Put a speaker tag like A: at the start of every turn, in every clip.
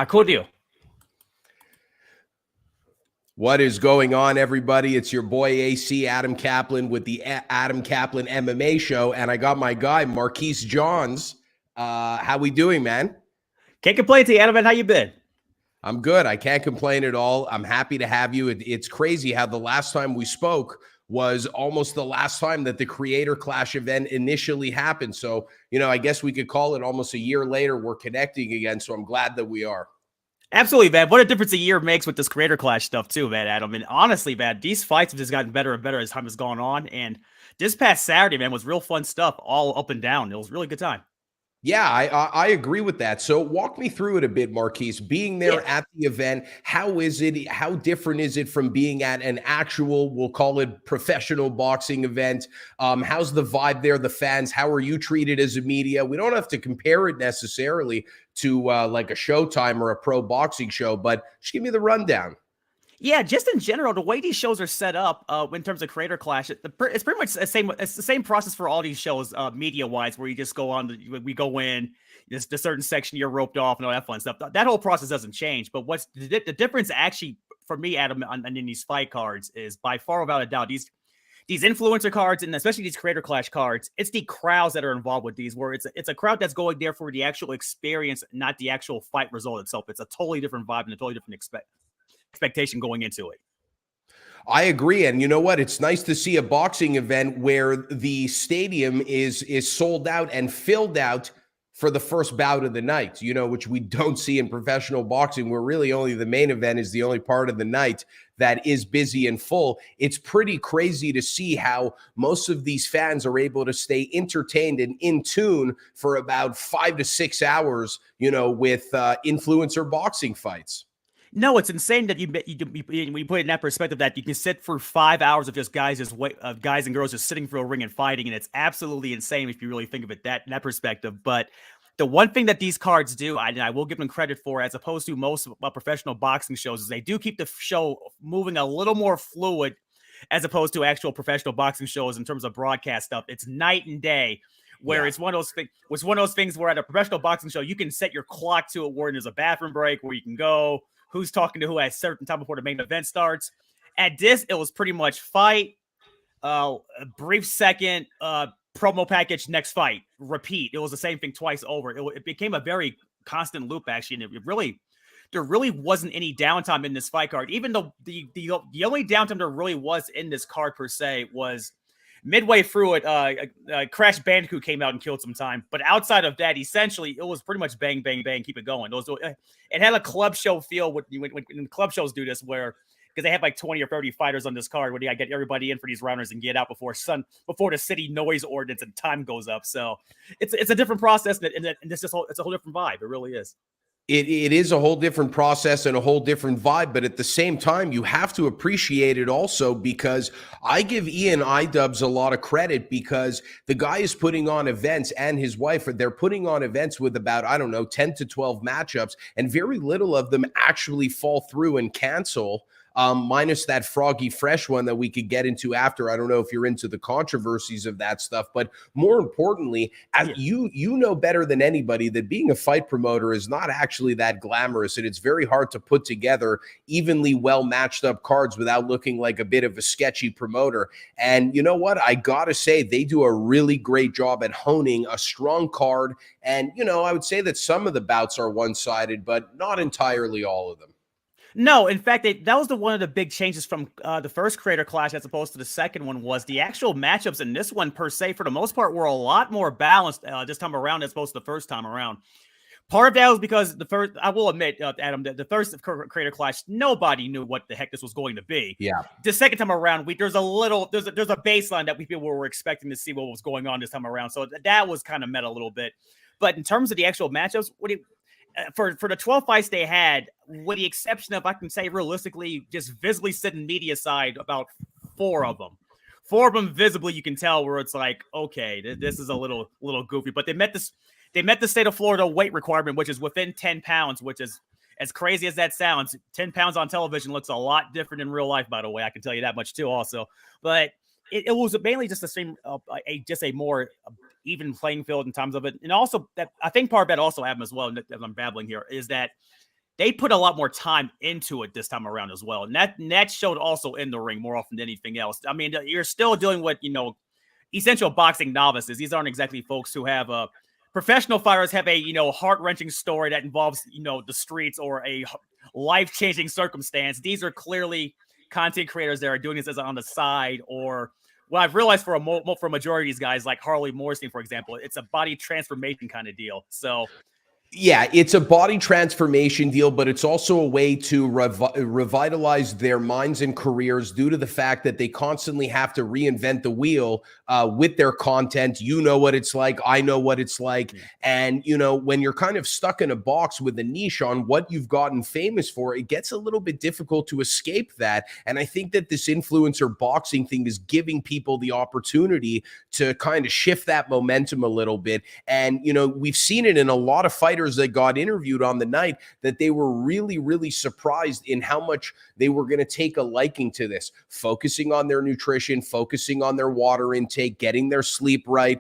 A: Cool deal.
B: What is going on, everybody? It's your boy AC Adam Caplan with the Adam Caplan MMA show, and I got my guy Marquis Johns. How we doing, man?
A: Can't complain to you, Adam. How you been?
B: I'm good. I can't complain at all. I'm happy to have you. It's crazy how the last time we spoke was almost the last time that the Creator Clash event initially happened. So, I guess we could call it almost a year later. We're connecting again, so I'm glad that we are.
A: Absolutely, man. What a difference a year makes with this Creator Clash stuff, too, man, Adam. And honestly, man, these fights have just gotten better and better as time has gone on. And this past Saturday, man, was real fun stuff all up and down. It was a really good time.
B: Yeah, I agree with that. So walk me through it a bit, Marquis. Being there at the event, how is it? How different is it from being at an actual, we'll call it professional boxing event? How's the vibe there? The fans, how are you treated as a media? We don't have to compare it necessarily to like a Showtime or a pro boxing show, but just give me the rundown.
A: Yeah, just in general, the way these shows are set up in terms of Creator Clash, it's pretty much the same. It's the same process for all these shows, media-wise, where you just go on, we go in, there's the certain section you're roped off and all that fun stuff. That whole process doesn't change. But what's the difference actually for me, Adam, in these fight cards is by far without a doubt, these influencer cards and especially these Creator Clash cards, it's the crowds that are involved with these, where it's a crowd that's going there for the actual experience, not the actual fight result itself. It's a totally different vibe and a totally different expectation going into it.
B: I agree. And you know what? It's nice to see a boxing event where the stadium is sold out and filled out for the first bout of the night, which we don't see in professional boxing, where really only the main event is the only part of the night that is busy and full. It's pretty crazy to see how most of these fans are able to stay entertained and in tune for about 5 to 6 hours, with influencer boxing fights.
A: No, it's insane that you put it in that perspective that you can sit for 5 hours of just guys and girls just sitting for a ring and fighting, and it's absolutely insane if you really think of it in that perspective. But the one thing that these cards do, and I will give them credit for, as opposed to most professional boxing shows, is they do keep the show moving a little more fluid, as opposed to actual professional boxing shows in terms of broadcast stuff. It's night and day. Where it's one of those things where at a professional boxing show you can set your clock to it, where there's a bathroom break where you can go, who's talking to who at a certain time before the main event starts. At this, it was pretty much fight, a brief second, promo package, next fight, repeat. It was the same thing twice over. It became a very constant loop, actually, and there really wasn't any downtime in this fight card. Even though the only downtime there really was in this card per se was midway through it, Crash Bandicoot came out and killed some time. But outside of that, essentially, it was pretty much bang, bang, bang, keep it going. It had a club show feel when club shows do this, where because they have like 20 or 30 fighters on this card, where they get everybody in for these rounders and get out before the city noise ordinance and time goes up. So it's a different process, and it's a whole different vibe. It really is.
B: It is a whole different process and a whole different vibe, but at the same time, you have to appreciate it also, because I give Ian Idubbbs a lot of credit, because the guy is putting on events, and his wife, they're putting on events with about, 10 to 12 matchups, and very little of them actually fall through and cancel. Minus that Froggy Fresh one that we could get into after. I don't know if you're into the controversies of that stuff, but more importantly, you know better than anybody that being a fight promoter is not actually that glamorous, and it's very hard to put together evenly well matched up cards without looking like a bit of a sketchy promoter. And you know what? I gotta say, they do a really great job at honing a strong card. And, I would say that some of the bouts are one-sided, but not entirely all of them.
A: No, in fact, that was one of the big changes from the first Creator Clash as opposed to the second one. Was the actual matchups in this one, per se, for the most part, were a lot more balanced this time around as opposed to the first time around. Part of that was because I will admit, Adam, that the first Creator Clash, nobody knew what the heck this was going to be.
B: Yeah.
A: The second time around, there's a baseline that people were expecting to see what was going on this time around. So that was kind of meta a little bit. But in terms of the actual matchups, for the 12 fights they had, with the exception of, I can say realistically, just visibly sitting media side, about 4 of them. 4 of them visibly, you can tell where it's like, okay, this is a little goofy. But they met the state of Florida weight requirement, which is within 10 pounds, which is, as crazy as that sounds, 10 pounds on television looks a lot different in real life, by the way. I can tell you that much too also. But it was mainly just a more even playing field in terms of it. And also, that I think part of that also happened as well, as I'm babbling here, is that they put a lot more time into it this time around as well. And that showed also in the ring more often than anything else. I mean, you're still dealing with, essential boxing novices. These aren't exactly folks who have professional fighters have a, heart-wrenching story that involves, the streets or a life-changing circumstance. These are clearly content creators that are doing this as on the side, or what I've realized for a majority of these guys, like Harley Morrison, for example, it's a body transformation kind of deal. So
B: yeah, it's a body transformation deal, but it's also a way to revitalize their minds and careers due to the fact that they constantly have to reinvent the wheel with their content. You know what it's like. I know what it's like.
A: Yeah.
B: And, when you're kind of stuck in a box with a niche on what you've gotten famous for, it gets a little bit difficult to escape that. And I think that this influencer boxing thing is giving people the opportunity to kind of shift that momentum a little bit. And, we've seen it in a lot of fighters that got interviewed on the night, that they were really, really surprised in how much they were going to take a liking to this, focusing on their nutrition, focusing on their water intake, getting their sleep right,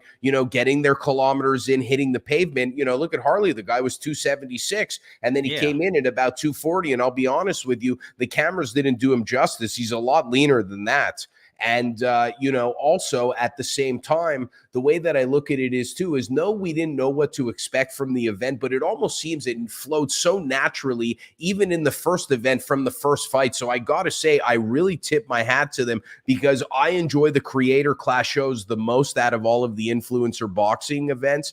B: getting their kilometers in, hitting the pavement. Look at Harley. The guy was 276 and then he came in at about 240. And I'll be honest with you, the cameras didn't do him justice. He's a lot leaner than that. And, also at the same time, the way that I look at it is no, we didn't know what to expect from the event, but it almost seems it flowed so naturally, even in the first event from the first fight. So I got to say, I really tip my hat to them because I enjoy the Creator Clash shows the most out of all of the influencer boxing events,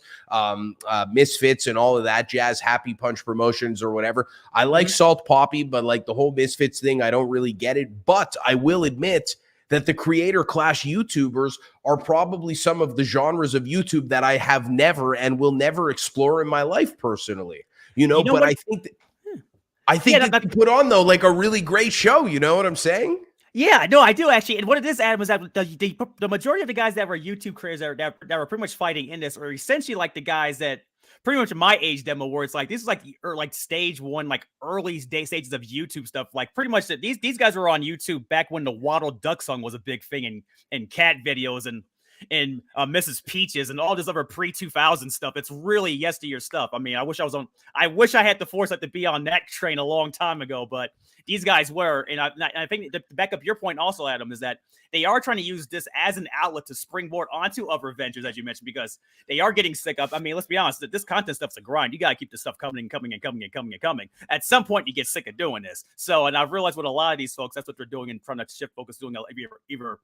B: Misfits and all of that jazz, Happy Punch Promotions or whatever. I like Salt Poppy, but like the whole Misfits thing, I don't really get it. But I will admit that the Creator Clash YouTubers are probably some of the genres of YouTube that I have never and will never explore in my life personally. But what? I think that they put on, though, like a really great show. You know what I'm saying?
A: Yeah, no, I do actually. And what it is, Adam, is that the majority of the guys that were YouTube creators that were pretty much fighting in this are essentially like the guys that pretty much my age demo, where it's like this is like like stage one, like early stages of YouTube stuff. Like pretty much these guys were on YouTube back when the Waddle Duck song was a big thing, and cat videos and Mrs. Peaches and all this other pre-2000 stuff. It's really yesteryear stuff. I mean, I wish I had the foresight to be on that train a long time ago, but these guys were. And I think to back up your point also, Adam, is that they are trying to use this as an outlet to springboard onto other ventures, as you mentioned, because they are getting sick of. I mean, let's be honest, this content stuff's a grind. You got to keep this stuff coming and coming and coming and coming and coming. At some point, you get sick of doing this. So, and I've realized with a lot of these folks, that's what they're doing and trying to shift focus, doing either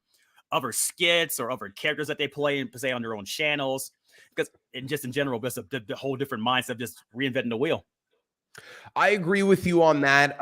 A: other skits or other characters that they play and say on their own channels, because and just in general, just the whole different mindset of just reinventing the wheel.
B: I agree with you on that.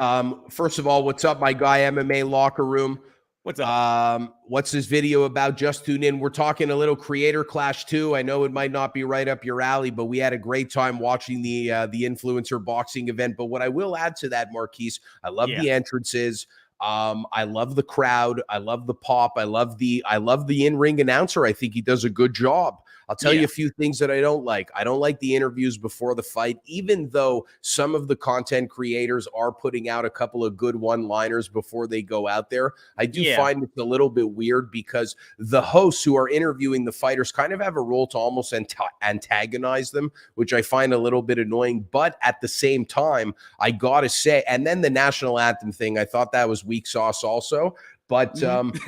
B: First of all, what's up, my guy, MMA Locker Room?
A: What's up?
B: What's this video about? Just tune in. We're talking a little Creator Clash too. I know it might not be right up your alley, but we had a great time watching the influencer boxing event. But what I will add to that, Marquis, I love the entrances. I love the crowd. I love the pop. I love the in-ring announcer. I think he does a good job. I'll tell you a few things that I don't like. I don't like the interviews before the fight, even though some of the content creators are putting out a couple of good one-liners before they go out there. I do find it a little bit weird because the hosts who are interviewing the fighters kind of have a role to almost antagonize them, which I find a little bit annoying. But at the same time, I got to say, and then the national anthem thing, I thought that was weak sauce also. But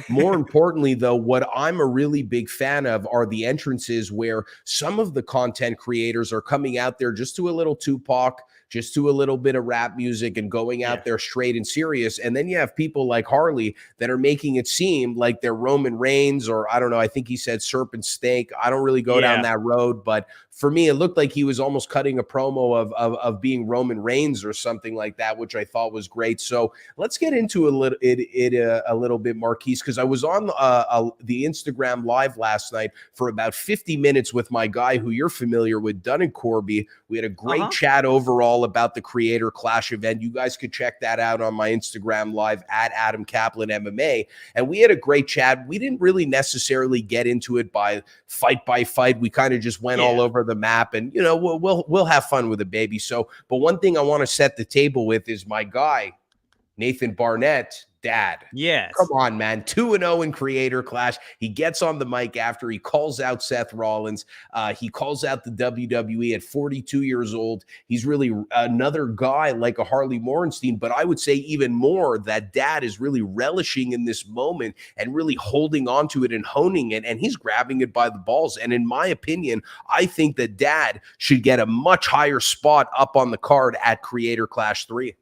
B: more importantly, though, what I'm a really big fan of are the entrances where some of the content creators are coming out there just to a little Tupac, just to a little bit of rap music and going out there straight and serious. And then you have people like Harley that are making it seem like they're Roman Reigns, or I don't know, I think he said Serpent Snake. I don't really go down that road, but for me, it looked like he was almost cutting a promo of being Roman Reigns or something like that, which I thought was great. So let's get into a little bit, Marquis, because I was on the Instagram Live last night for about 50 minutes with my guy who you're familiar with, Dunn and Corby. We had a great chat overall about the Creator Clash event. You guys could check that out on my Instagram Live at Adam Caplan MMA. And we had a great chat. We didn't really necessarily get into it by fight. We kind of just went all over the map, and we'll have fun with it, baby. So, but one thing I want to set the table with is my guy Nathan Barnett, Dad. Come
A: Yes.
B: on, man. 2-0 in Creator Clash. He gets on the mic after he calls out Seth Rollins. He calls out the WWE at 42 years old. He's really another guy like a Harley Morenstein, but I would say even more that Dad is really relishing in this moment and really holding on to it and honing it, and he's grabbing it by the balls. And in my opinion, I think that Dad should get a much higher spot up on the card at Creator Clash 3.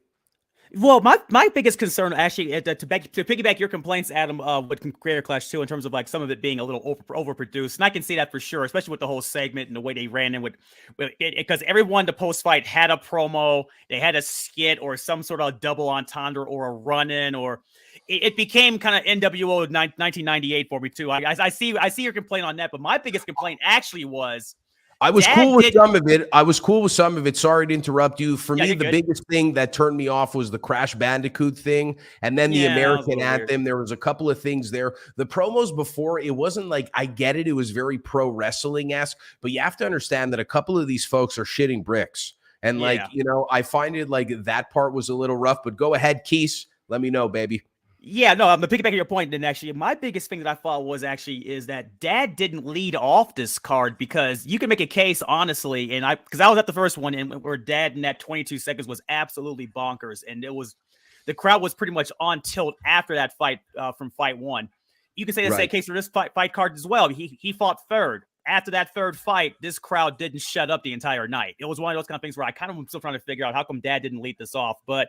A: Well, my biggest concern actually to piggyback your complaints, Adam, with Creator Clash 2 in terms of like some of it being a little overproduced, and I can see that for sure, especially with the whole segment and the way they ran in with it, because everyone the post fight had a promo, they had a skit or some sort of double entendre or a run in, or it became kind of NWO 1998 for me too. I see your complaint on that, but my biggest complaint actually was.
B: I was cool with some of it. I was cool with some of it. Sorry to interrupt you. For me, the biggest thing that turned me off was the Crash Bandicoot thing. And then the American Anthem. There was a couple of things there. The promos before, it wasn't like, I get it. It was very pro wrestling-esque. But you have to understand that a couple of these folks are shitting bricks. And like, you know, I find it like that part was a little rough. But go ahead, Keese. Let me know, baby.
A: Yeah, no, I'm gonna piggyback your point. Then actually, my biggest thing that I thought was is that Dad didn't lead off this card, because you can make a case honestly, and because I was at the first one, and where Dad in that 22 seconds was absolutely bonkers, and the crowd was pretty much on tilt after that fight from fight one. You can say the same case for this fight card as well. He fought third. After that third fight, this crowd didn't shut up the entire night. It was one of those kind of things where I kind of am still trying to figure out how come Dad didn't lead this off, but.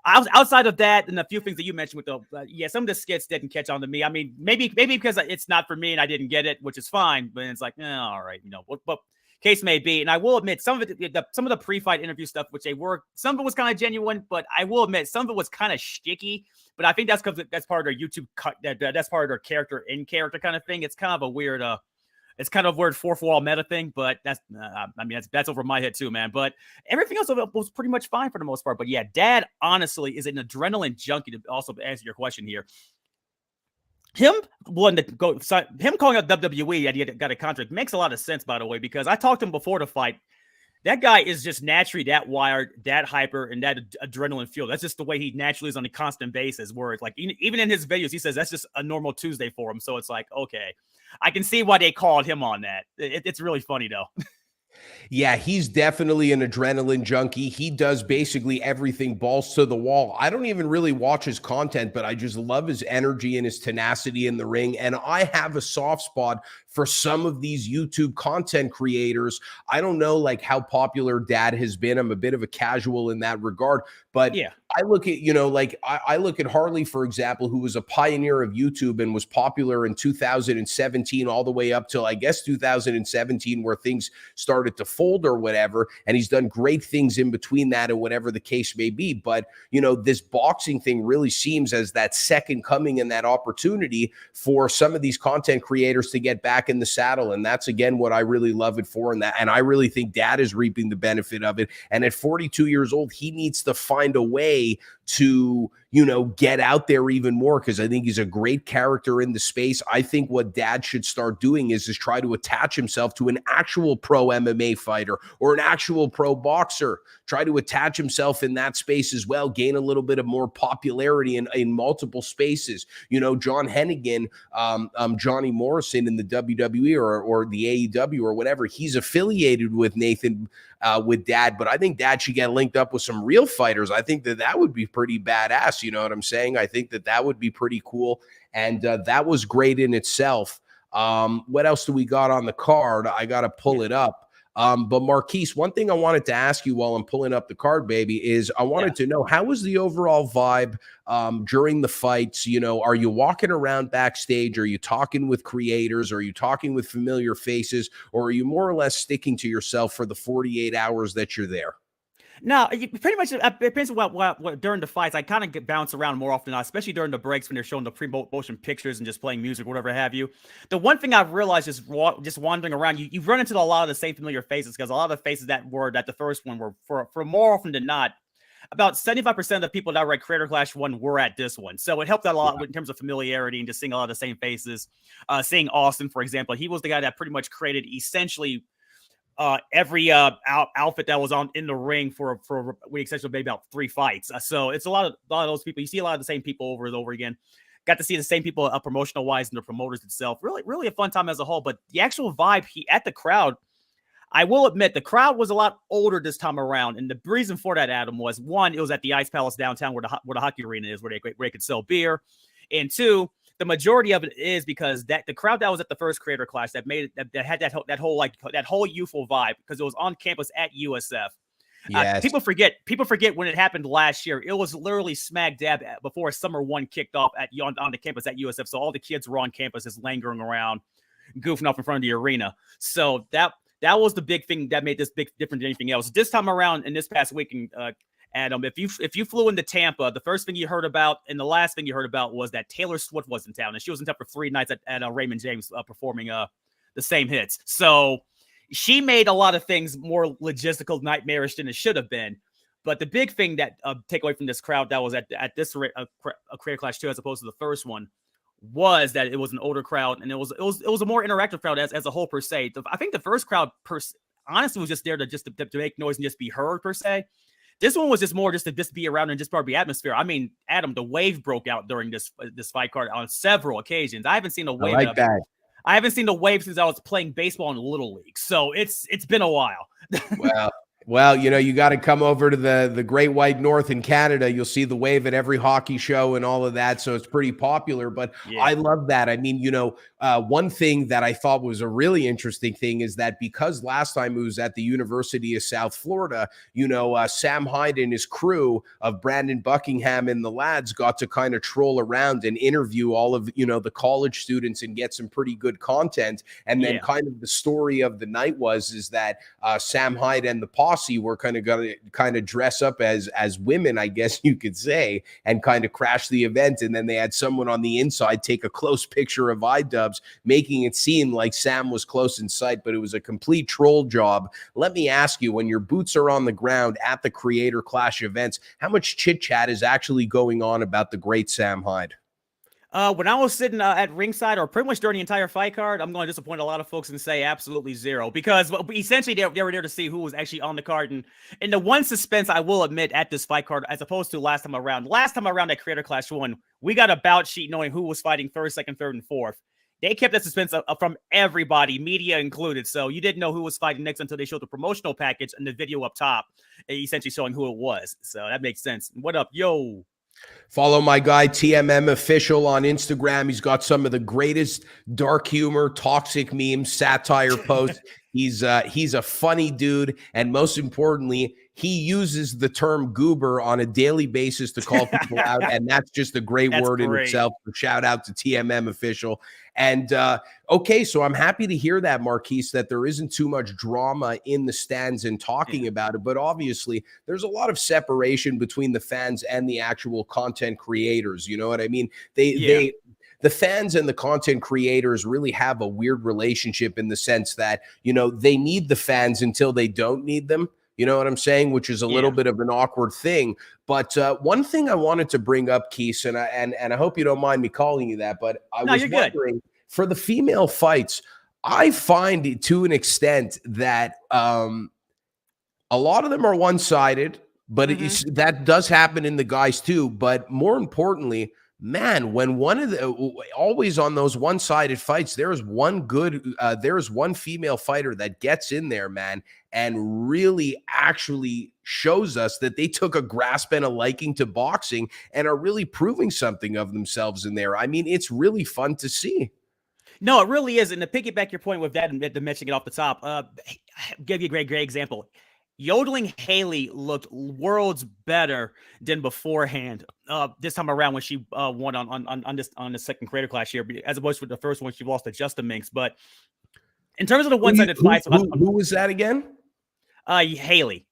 A: Outside of that, and a few things that you mentioned with the some of the skits didn't catch on to me. I mean, maybe because it's not for me and I didn't get it, which is fine. But it's like, all right, you know, but case may be. And I will admit, some of the pre-fight interview stuff, which some of it was kind of genuine, but I will admit some of it was kind of sticky. But I think that's because that's part of their YouTube cut. That's part of their character kind of thing. It's kind of a weird. It's kind of a weird fourth wall meta thing, but that's over my head too, man. But everything else was pretty much fine for the most part. But yeah, Dad honestly is an adrenaline junkie. To also answer your question here, him calling out WWE that he got a contract makes a lot of sense, by the way, because I talked to him before the fight. That guy is just naturally that wired, that hyper, and that adrenaline fuel. That's just the way he naturally is on a constant basis. Where it's like, even in his videos, he says that's just a normal Tuesday for him. So it's like, okay, I can see why they called him on that. It's really funny though.
B: Yeah, he's definitely an adrenaline junkie. He does basically everything balls to the wall. I don't even really watch his content, but I just love his energy and his tenacity in the ring. And I have a soft spot for some of these YouTube content creators. I don't know like how popular Dad has been. I'm a bit of a casual in that regard, but yeah. I look at, I look at Harley, for example, who was a pioneer of YouTube and was popular in 2017 all the way up till, I guess, 2017, where things started to fold or whatever. And he's done great things in between that and whatever the case may be. But, this boxing thing really seems as that second coming and that opportunity for some of these content creators to get back in the saddle. And that's, again, what I really love it for. And I really think Dad is reaping the benefit of it. And at 42 years old, he needs to find a way to get out there even more, because I think he's a great character in the space. I think what Dad should start doing is try to attach himself to an actual pro MMA fighter or an actual pro boxer. Try to attach himself in that space as well, gain a little bit of more popularity in multiple spaces. John Hennigan, Johnny Morrison in the WWE or the AEW or whatever, he's affiliated with Nathan, with Dad, but I think Dad should get linked up with some real fighters. I think that would be pretty badass. You know what I'm saying? I think that would be pretty cool. And that was great in itself. What else do we got on the card? I got to pull it up. But Marquis, one thing I wanted to ask you while I'm pulling up the card, baby, is I wanted to know, how was the overall vibe during the fights? Are you walking around backstage? Are you talking with creators? Are you talking with familiar faces? Or are you more or less sticking to yourself for the 48 hours that you're there?
A: No, pretty much it depends on what during the fights. I kind of bounce around more often, especially during the breaks when they're showing the pre-motion pictures and just playing music, whatever have you. The one thing I've realized is just wandering around, you run into a lot of the same familiar faces, because a lot of the faces that were at the first one were for more often than not. About 75% of the people that were at Creator Clash 1 were at this one. So it helped out a lot in terms of familiarity and just seeing a lot of the same faces. Seeing Austin, for example, he was the guy that pretty much created essentially every outfit that was on in the ring for with the exception of maybe about 3 fights. So it's a lot of those people. You see a lot of the same people over and over again. Got to see the same people promotional wise and the promoters itself. Really a fun time as a whole. But the actual vibe at the crowd, I will admit, the crowd was a lot older this time around, and the reason for that, Adam, was one, it was at the Ice Palace downtown where the hockey arena is, where they could sell beer, and two, the majority of it is because that the crowd that was at the first Creator Clash that made it that had that whole youthful vibe because it was on campus at USF.
B: Yes.
A: People forget when it happened last year. It was literally smack dab before Summer 1 kicked off on the campus at USF. So all the kids were on campus just lingering around, goofing off in front of the arena. So that was the big thing that made this big different than anything else. This time around, in this past weekend, Adam, if you flew into Tampa, the first thing you heard about and the last thing you heard about was that Taylor Swift was in town, and she was in town for 3 nights at Raymond James performing the same hits. So she made a lot of things more logistical, nightmarish than it should have been. But the big thing that take away from this crowd that was at this Creator Clash 2 as opposed to the first one was that it was an older crowd and it was a more interactive crowd as a whole per se. I think the first crowd honestly was just there to make noise and just be heard per se. This one was just more just to be around and just part of the atmosphere. I mean, Adam, the wave broke out during this fight card on several occasions. I haven't seen a wave
B: like that.
A: I haven't seen the wave since I was playing baseball in Little League. So it's been a while.
B: Well, you got to come over to the Great White North in Canada. You'll see the wave at every hockey show and all of that. So it's pretty popular. But yeah. I love that. I mean, one thing that I thought was a really interesting thing is that because last time it was at the University of South Florida, Sam Hyde and his crew of Brandon Buckingham and the lads got to kind of troll around and interview all of, the college students and get some pretty good content. And then kind of the story of the night is that Sam Hyde and the posse were kind of dress up as women, I guess you could say, and kind of crash the event. And then they had someone on the inside take a close picture of iDubbbz, making it seem like Sam was close in sight, but it was a complete troll job. Let me ask you, when your boots are on the ground at the Creator Clash events, how much chit chat is actually going on about the great Sam Hyde?
A: When I was sitting at ringside, or pretty much during the entire fight card, I'm going to disappoint a lot of folks and say absolutely zero, because essentially they were there to see who was actually on the card. And the one suspense I will admit at this fight card, as opposed to last time around at Creator Clash 1, we got a bout sheet knowing who was fighting first, second, third, and fourth. They kept that suspense from everybody, media included. So you didn't know who was fighting next until they showed the promotional package and the video up top, essentially showing who it was. So that makes sense. What up, yo?
B: Follow my guy TMM Official on Instagram. He's got some of the greatest dark humor, toxic memes, satire posts. He's a funny dude, and most importantly, he uses the term goober on a daily basis to call people out, and that's just a great word in itself. So shout out to TMM Official. And okay, so I'm happy to hear that, Marquis, that there isn't too much drama in the stands and talking about it, but obviously there's a lot of separation between the fans and the actual content creators. You know what I mean? The fans and the content creators really have a weird relationship in the sense that, they need the fans until they don't need them. You know what I'm saying? Which is a little bit of an awkward thing. But one thing I wanted to bring up, Keith, and I hope you don't mind me calling you that, but I was wondering, for the female fights, I find to an extent that a lot of them are one-sided, but that does happen in the guys too. But more importantly, man, when always on those one-sided fights, there's one female fighter that gets in there, man, and really actually shows us that they took a grasp and a liking to boxing and are really proving something of themselves in there. I mean, it's really fun to see.
A: No, it really is. And to piggyback your point with that and mentioning it off the top, give you a great example. Yodeling Haley looked worlds better than beforehand. This time around when she won on the second Creator Clash here, as opposed to the first one she lost to Justin Minks. But in terms of the one-sided fights,
B: who was that again?
A: Haley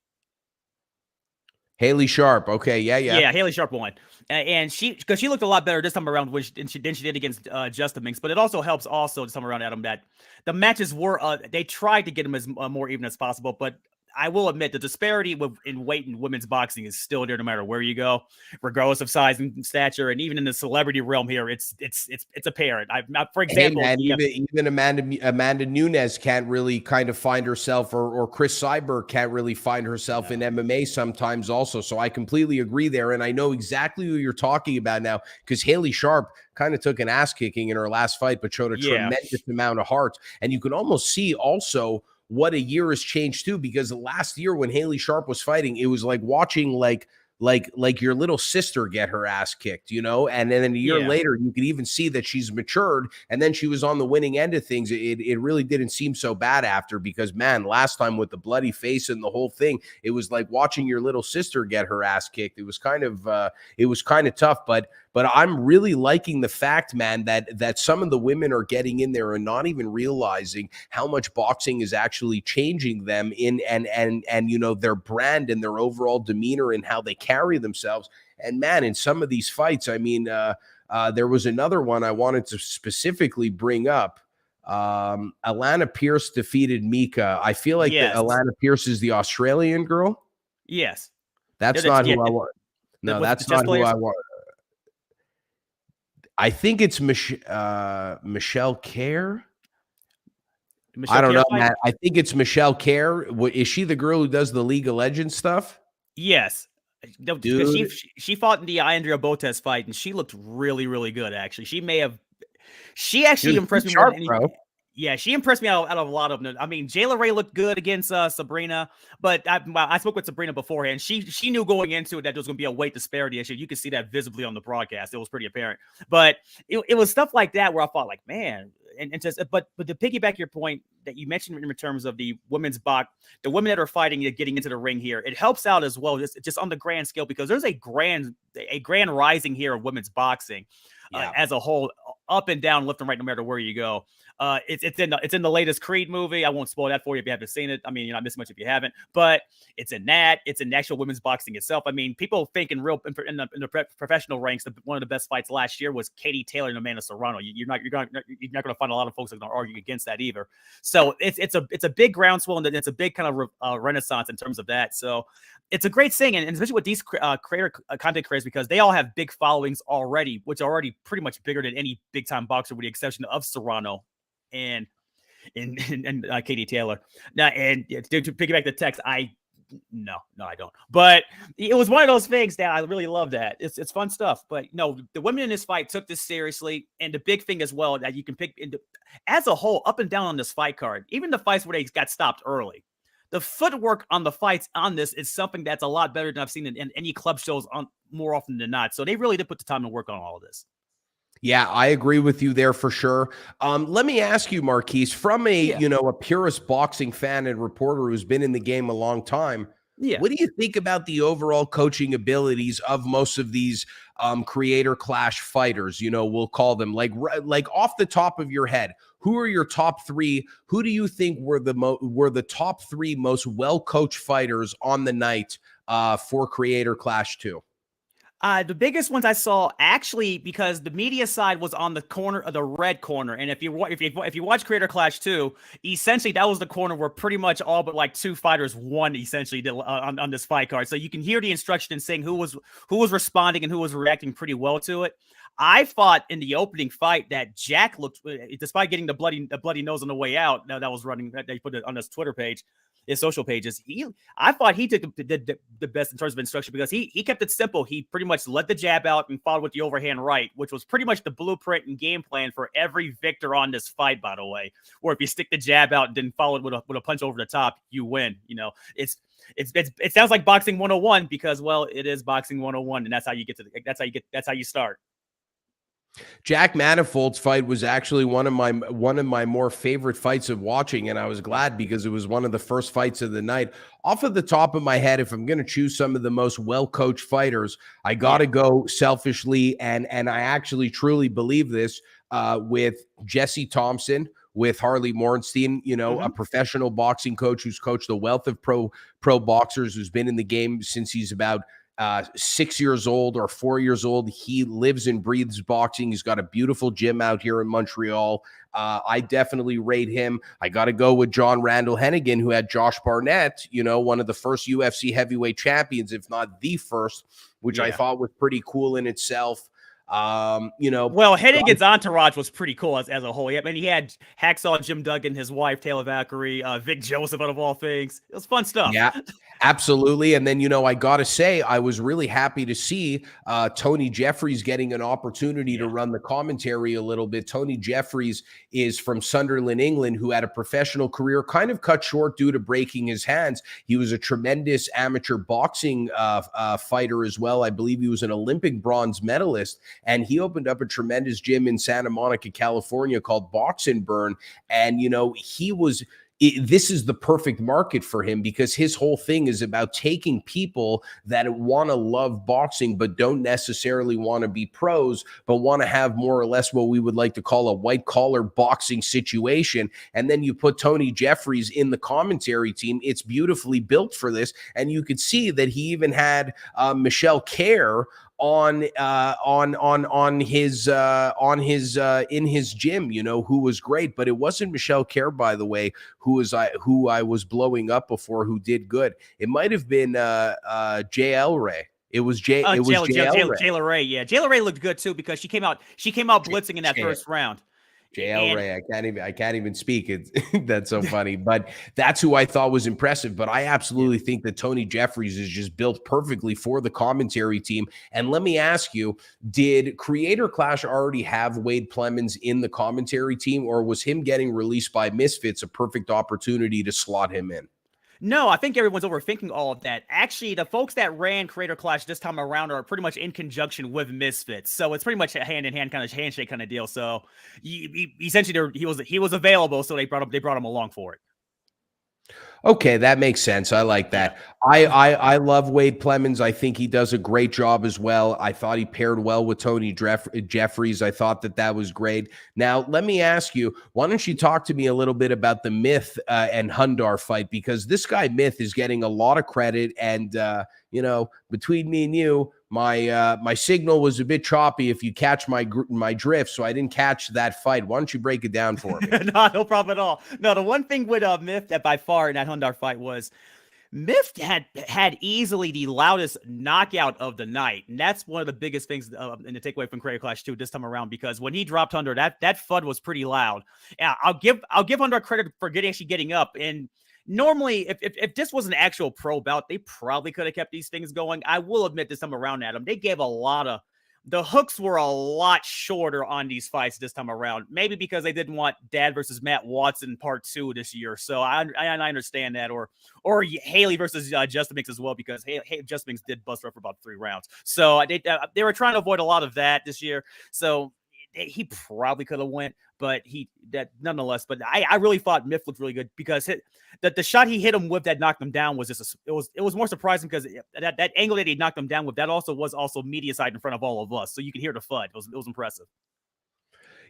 B: Sharp. Okay, yeah.
A: Haley Sharp won, and because she looked a lot better this time around than she did against Justin Minks. But it also helps this time around, Adam, that the matches were they tried to get them as more even as possible, but I will admit the disparity in weight in women's boxing is still there no matter where you go, regardless of size and stature, and even in the celebrity realm here, it's apparent. For
B: Hey
A: example,
B: man, even Amanda Nunes can't really kind of find herself, or Chris Cyber can't really find herself in MMA sometimes also. So I completely agree there, and I know exactly who you're talking about now, because Haley Sharp kind of took an ass kicking in her last fight, but showed a tremendous amount of heart, and you can almost see also what a year has changed too, because last year when Haley Sharp was fighting, it was like watching like your little sister get her ass kicked, you know, and then a year later you could even see that she's matured, and then she was on the winning end of things. It really didn't seem so bad after, because man, last time with the bloody face and the whole thing, it was like watching your little sister get her ass kicked. It was kind of tough, but I'm really liking the fact, man, that some of the women are getting in there and not even realizing how much boxing is actually changing them in and you know, their brand and their overall demeanor and how they carry themselves. And man, in some of these fights, I mean, there was another one I wanted to specifically bring up. Alana Pierce defeated Mika. I feel like Alana Pierce is the Australian girl.
A: Yes.
B: That's not who I want. No, that's not who I want. I think it's Michelle Kerr. I don't know, Matt. I think it's Michelle Kerr. Is she the girl who does the League of Legends stuff?
A: Yes. Dude. She fought in the Andrea Botes fight, and she looked really, really good, actually. She actually impressed me more than anything. Yeah, she impressed me out of a lot of them. I mean, Jayla Ray looked good against Sabrina, but I spoke with Sabrina beforehand. She knew going into it that there was going to be a weight disparity issue. You could see that visibly on the broadcast. It was pretty apparent. But it was stuff like that where I thought, like, man, but to piggyback your point that you mentioned in terms of the women's box, the women that are fighting and getting into the ring here, it helps out as well, just on the grand scale, because there's a grand rising here of women's boxing as a whole, up and down, left and right, no matter where you go. It's in the latest Creed movie. I won't spoil that for you if you haven't seen it. I mean, you're not missing much if you haven't, but it's in that. It's in actual women's boxing itself. I mean, people think in the professional ranks, one of the best fights last year was Katie Taylor and Amanda Serrano. You're not going to find a lot of folks that are going to argue against that either. So it's a big groundswell, and it's a big kind of renaissance in terms of that. So it's a great thing, and especially with these content creators, because they all have big followings already, which are already pretty much bigger than any big time boxer, with the exception of Serrano and Katie Taylor. Now, and to piggyback the text, no, I don't. But it was one of those things that I really love. That it's fun stuff. But no, the women in this fight took this seriously, and the big thing as well that you can pick as a whole, up and down on this fight card, even the fights where they got stopped early. The footwork on the fights on this is something that's a lot better than I've seen in any club shows on more often than not. So they really did put the time to work on all of this.
B: Yeah, I agree with you there for sure. Let me ask you, Marquis, from a purist boxing fan and reporter who's been in the game a long time. Yeah. What do you think about the overall coaching abilities of most of these creator clash fighters? You know, we'll call them like off the top of your head. Who are your top three? Who do you think were the top three most well coached fighters on the night for Creator Clash 2?
A: The biggest ones I saw, actually, because the media side was on the corner of the red corner, and if you watch Creator Clash 2, essentially that was the corner where pretty much all but like two fighters won essentially on this fight card. So you can hear the instruction saying who was responding and who was reacting pretty well to it. I thought in the opening fight that Jack looked, despite getting the bloody nose on the way out, that was running, they put it on his Twitter page, his social pages. I thought he took the best in terms of instruction, because he kept it simple. He pretty much let the jab out and followed with the overhand right, which was pretty much the blueprint and game plan for every victor on this fight, by the way. Or if you stick the jab out and then follow it with a punch over the top, you win. You know, it sounds like boxing 101, because, well, it is boxing 101, and that's how you start.
B: Jack Manifold's fight was actually one of my more favorite fights of watching, and I was glad because it was one of the first fights of the night. Off of the top of my head, if I'm going to choose some of the most well-coached fighters, I got to go selfishly, and I actually truly believe this, with Jesse Thompson, with Harley Morenstein, a professional boxing coach who's coached a wealth of pro boxers, who's been in the game since he's about 6 years old or 4 years old. He lives and breathes boxing. He's got a beautiful gym out here in Montreal. I definitely rate him. I got to go with John Randall Hennigan, who had Josh Barnett, one of the first UFC heavyweight champions, if not the first, which I
A: Yeah.
B: thought was pretty cool in itself.
A: Well, Hennigan's entourage was pretty cool as a whole. I mean, he had Hacksaw Jim Duggan, his wife Taylor Valkyrie, Vic Joseph, out of all things. It was fun stuff.
B: Yeah, absolutely. And then, I got to say, I was really happy to see Tony Jeffries getting an opportunity to run the commentary a little bit. Tony Jeffries is from Sunderland, England, who had a professional career kind of cut short due to breaking his hands. He was a tremendous amateur boxing fighter as well. I believe he was an Olympic bronze medalist, and he opened up a tremendous gym in Santa Monica, California called Box and Burn. And, this is the perfect market for him because his whole thing is about taking people that want to love boxing but don't necessarily want to be pros, but want to have more or less what we would like to call a white collar boxing situation. And then you put Tony Jeffries in the commentary team. It's beautifully built for this. And you could see that he even had Michelle Kerr on his in his gym, who was great. But it wasn't Michelle Kerr, by the way, who I was blowing up before, who did good. It might have been JL Ray. It was
A: Jayla Ray. Yeah, Jayla Ray looked good too because she came out blitzing in that first round.
B: JL Ray, I can't even speak. That's so funny. But that's who I thought was impressive. But I absolutely think that Tony Jeffries is just built perfectly for the commentary team. And let me ask you, did Creator Clash already have Wade Plemons in the commentary team, or was him getting released by Misfits a perfect opportunity to slot him in?
A: No, I think everyone's overthinking all of that. Actually, the folks that ran Creator Clash this time around are pretty much in conjunction with Misfits, so it's pretty much a hand-in-hand kind of handshake kind of deal. So, essentially, he was available, so they brought him along for it.
B: Okay, that makes sense. I like that. Yeah. I love Wade Plemons. I think he does a great job as well. I thought he paired well with Tony Jeffries. I thought that was great. Now, let me ask you, why don't you talk to me a little bit about the Myth and Hundar fight? Because this guy Myth is getting a lot of credit. And, between me and you, my signal was a bit choppy, if you catch my drift, so I didn't catch that fight. Why don't you break it down for me?
A: No problem at all. No, the one thing with Myth that by far in that Hundar fight was Myth had easily the loudest knockout of the night, and that's one of the biggest things in the takeaway from Creator Clash 2 this time around, because when he dropped Hundar, that FUD was pretty loud. Yeah, I'll give Hundar credit for actually getting up. And normally, if this was an actual pro bout, they probably could have kept these things going. I will admit this time around, Adam, they gave the hooks were a lot shorter on these fights this time around. Maybe because they didn't want Dad versus Matt Watson part 2 this year. So I understand that. Or Haley versus Justin Mix as well, because Justin Mix did bust her for about 3 rounds. So they were trying to avoid a lot of that this year. So he probably could have went, but nonetheless. But I really thought Myth looked really good, because the shot he hit him with that knocked him down was just it was more surprising, because that angle that he knocked him down with, that was also media side in front of all of us, so you could hear the FUD. It was impressive.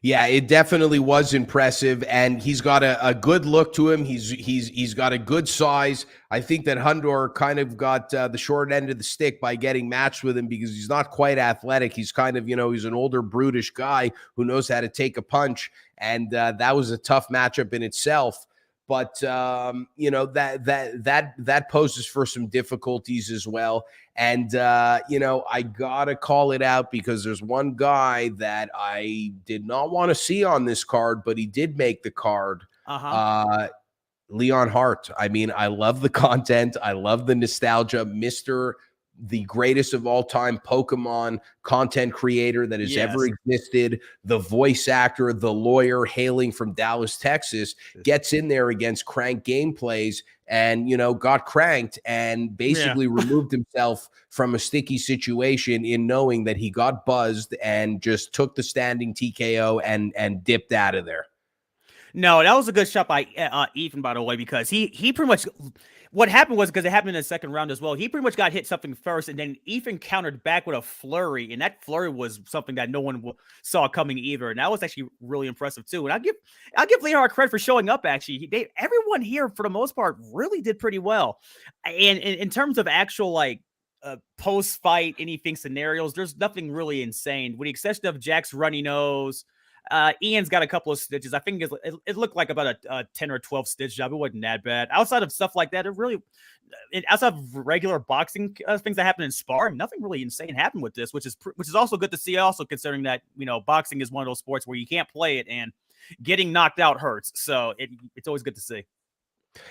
B: Yeah, it definitely was impressive, and he's got a good look to him. He's got a good size. I think that Hundar kind of got the short end of the stick by getting matched with him, because he's not quite athletic. He's kind of, he's an older, brutish guy who knows how to take a punch, and that was a tough matchup in itself. But that poses for some difficulties as well. And I gotta call it out, because there's one guy that I did not want to see on this card, but he did make the card. Leon Hart. I mean, I love the content. I love the nostalgia. The greatest of all time Pokemon content creator that has ever existed, the voice actor, the lawyer hailing from Dallas, Texas, gets in there against Crank Gameplays and, got cranked and basically removed himself from a sticky situation, in knowing that he got buzzed and just took the standing TKO and dipped out of there.
A: No, that was a good shot by Ethan, by the way, because he pretty much, what happened was, because it happened in the second round as well, he pretty much got hit something first, and then Ethan countered back with a flurry, and that flurry was something that no one saw coming either, and that was actually really impressive too. And I'll give Leon credit for showing up. Actually, everyone here for the most part really did pretty well, and in terms of actual post-fight anything scenarios, there's nothing really insane. With the exception of Jack's runny nose, Ian's got a couple of stitches. I think it looked like about a 10 or 12 stitch job. It wasn't that bad. Outside of stuff like that, outside of regular boxing things that happen in sparring, nothing really insane happened with this, which is also good to see. Also considering that boxing is one of those sports where you can't play it and getting knocked out hurts. So it's always good to see.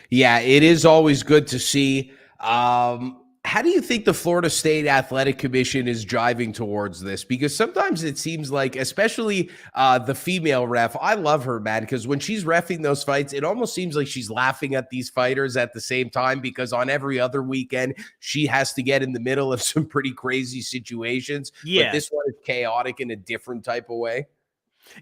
B: Yeah, it is always good to see. How do you think the Florida State Athletic Commission is driving towards this? Because sometimes it seems like, especially the female ref, I love her, man, because when she's reffing those fights, it almost seems like she's laughing at these fighters at the same time, because on every other weekend, she has to get in the middle of some pretty crazy situations.
A: Yeah.
B: But this one is chaotic in a different type of way.